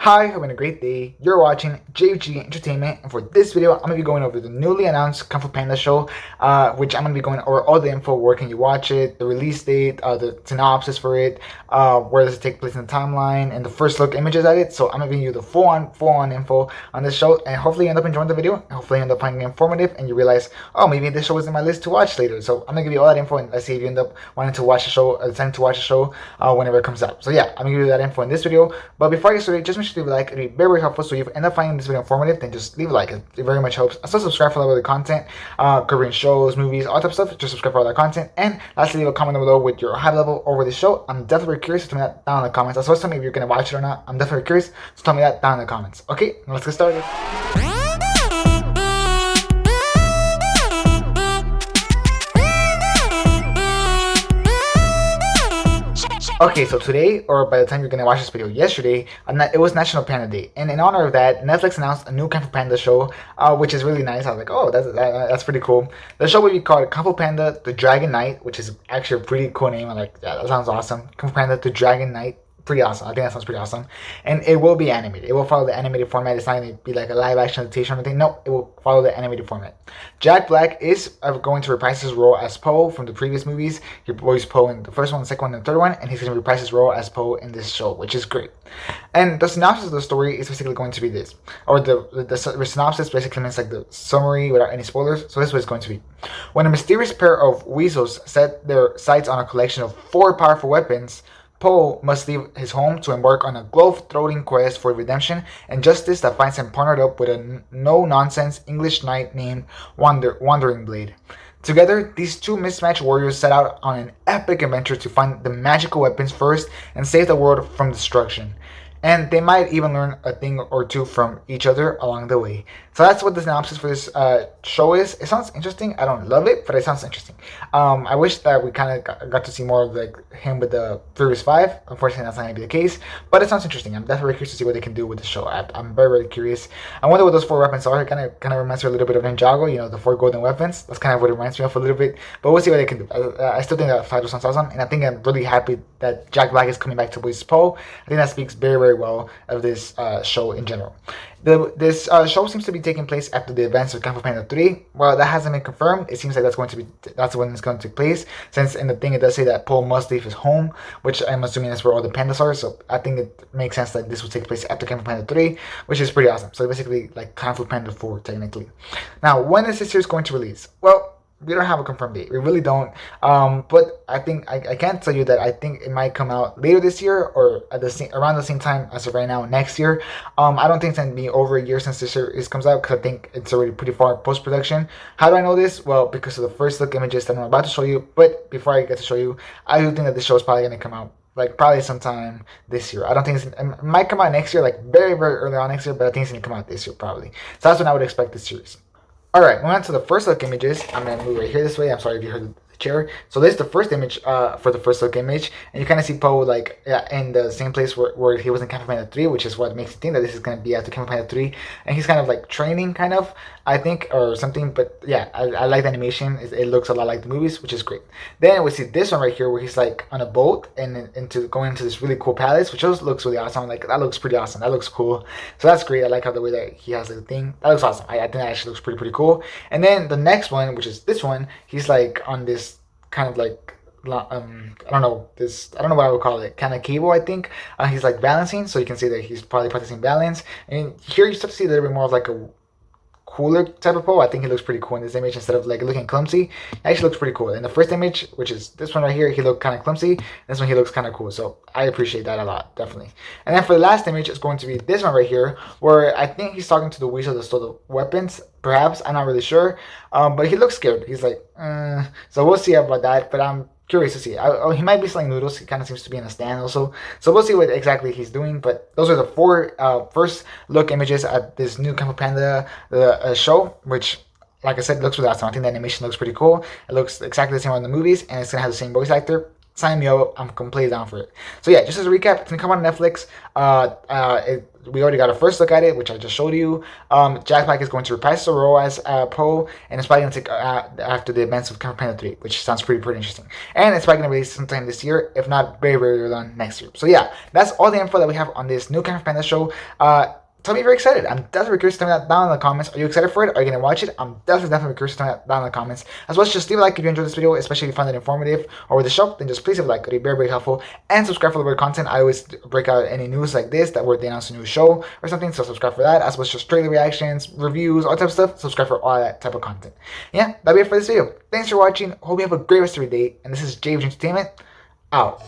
Hi, having a great day. You're watching JG Entertainment, and for this video, I'm going to be going over the newly announced Kung Fu Panda Show, which I'm going to be going over all the info, where can you watch it, the release date, the synopsis for it, where does it take place in the timeline, and the first look images at it. So I'm going to give you the full-on info on this show, and hopefully you end up enjoying the video, and hopefully you end up finding it informative, and you realize, oh, maybe this show is in my list to watch later. So I'm going to give you all that info, and let's see if you end up wanting to watch the show, deciding to watch the show whenever it comes out. So yeah, I'm going to give you that info in this video, but before I get started, just make sure to leave a like. It'd be very, very helpful. So if you end up finding this video informative, then just leave a like. It very much helps. Also subscribe for all the content, covering shows, movies, all type of stuff. Just subscribe for all that content. And lastly, leave a comment down below with your high level over this show. I'm definitely curious. So tell me that down in the comments. Also, tell me if you're gonna watch it or not. I'm definitely curious. So tell me that down in the comments. Okay, now let's get started. Okay, so today, or by the time you're gonna watch this video, yesterday, it was National Panda Day, and in honor of that, Netflix announced a new Kung Fu Panda show, which is really nice. I was like, oh, that's pretty cool. The show will be called Kung Fu Panda: The Dragon Knight, which is actually a pretty cool name. I'm like, yeah, that sounds awesome. Kung Fu Panda: The Dragon Knight. Pretty awesome. I think that sounds pretty awesome. And it will be animated. It will follow the animated format. It's not going to be like a live action adaptation or anything. No, it will follow the animated format. Jack Black is going to reprise his role as Po from the previous movies. He voiced Po in the first one, the second one, and the third one, and he's going to reprise his role as Po in this show, which is great. And the synopsis of the story is basically going to be this, or the synopsis basically means like the summary without any spoilers. So this is what it's going to be. When a mysterious pair of weasels set their sights on a collection of 4 powerful weapons, Po must leave his home to embark on a globe-trotting quest for redemption and justice that finds him partnered up with a no-nonsense English knight named Wandering Blade. Together, these two mismatched warriors set out on an epic adventure to find the magical weapons first and save the world from destruction. And they might even learn a thing or two from each other along the way. So that's what the synopsis for this show is. It sounds interesting. I don't love it, but it sounds interesting. I wish that we kind of got to see more of like him with the Furious 5. Unfortunately, that's not going to be the case. But it sounds interesting. I'm definitely curious to see what they can do with the show. I'm very, very curious. I wonder what those 4 weapons are. It kind of reminds me a little bit of Ninjago, you know, the 4 golden weapons. That's kind of what it reminds me of a little bit. But we'll see what they can do. I still think that title sounds awesome. And I think I'm really happy that Jack Black is coming back to voice Po. I think that speaks very, very well of this show in general. This show seems to be taking place after the events of Kung Fu Panda 3. Well, that hasn't been confirmed. It seems like that's when it's going to take place, since in the thing it does say that Po must leave his home, which I'm assuming that's where all the pandas are. So I think it makes sense that this will take place after Kung Fu Panda 3, which is pretty awesome. So basically like Kung Fu Panda 4 technically. Now, when is this series going to release? Well, we don't have a confirmed date. We really don't. But I think I can tell you that I think it might come out later this year or at around the same time as of right now next year. I don't think it's gonna be over a year since this series comes out, because I think it's already pretty far post production. How do I know this? Well, because of the first look images that I'm about to show you. But before I get to show you, I do think that this show is probably gonna come out like probably sometime this year. I don't think it might come out next year, like very, very early on next year, but I think it's gonna come out this year probably. So that's when I would expect this series. Alright, moving on to the first look images. I'm going to move right here this way. I'm sorry if you heard the chair. So this is the first image for the first look image. And you kind of see Po like in the same place where he was in Kung Fu Panda 3, which is what makes you think that this is going to be after Kung Fu Panda 3. And he's kind of like training kind of, I think, or something. But yeah, I like the animation. It looks a lot like the movies, which is great. Then we see this one right here where he's like on a boat and going into this really cool palace, which also looks really awesome. Like that looks pretty awesome. That looks cool. So that's great. I like how the way that he has the thing. That looks awesome. I think that actually looks pretty cool. And then the next one, which is this one, he's like on this kind of like I don't know what I would call it, kind of cable, I think. He's like balancing, so you can see that he's probably practicing balance. And here you start to see a little bit more of like a cooler type of Po. I think he looks pretty cool in this image instead of like looking clumsy. He actually looks pretty cool. In the first image, which is this one right here, he looked kind of clumsy. This one he looks kind of cool. So I appreciate that a lot, definitely. And then for the last image, it's going to be this one right here, where I think he's talking to the weasel that stole the weapons. Perhaps, I'm not really sure. But he looks scared. He's like, So we'll see about that. But I'm curious to see. He might be selling noodles. He kind of seems to be in a stand also. So we'll see what exactly he's doing. But those are the 4 first look images at this new Kung Fu Panda show, which, like I said, looks really awesome. I think the animation looks pretty cool. It looks exactly the same as the movies, and it's going to have the same voice actor. sign me up. I'm completely down for it. So yeah, just as a recap, it's gonna come on Netflix. We already got a first look at it, which I just showed you. Jack Black is going to reprise the role as Poe, and it's probably gonna take after the events of Kung Fu Panda 3, which sounds pretty interesting. And it's probably gonna release sometime this year, if not very early on next year. So yeah, that's all the info that we have on this new Kung Fu Panda show. Tell me if you're excited. I'm definitely curious to tell me that down in the comments. Are you excited for it? Are you going to watch it? I'm definitely curious to tell me that down in the comments. As well as just leave a like if you enjoyed this video, especially if you found it informative or with the show. Then just please leave a like. It would be very helpful. And subscribe for the better content. I always break out any news like this that where they announce a new show or something. So subscribe for that. As well as just trailer reactions, reviews, all type of stuff. Subscribe for all that type of content. Yeah, that'll be it for this video. Thanks for watching. Hope you have a great rest of your day. And this is JV Entertainment. Out.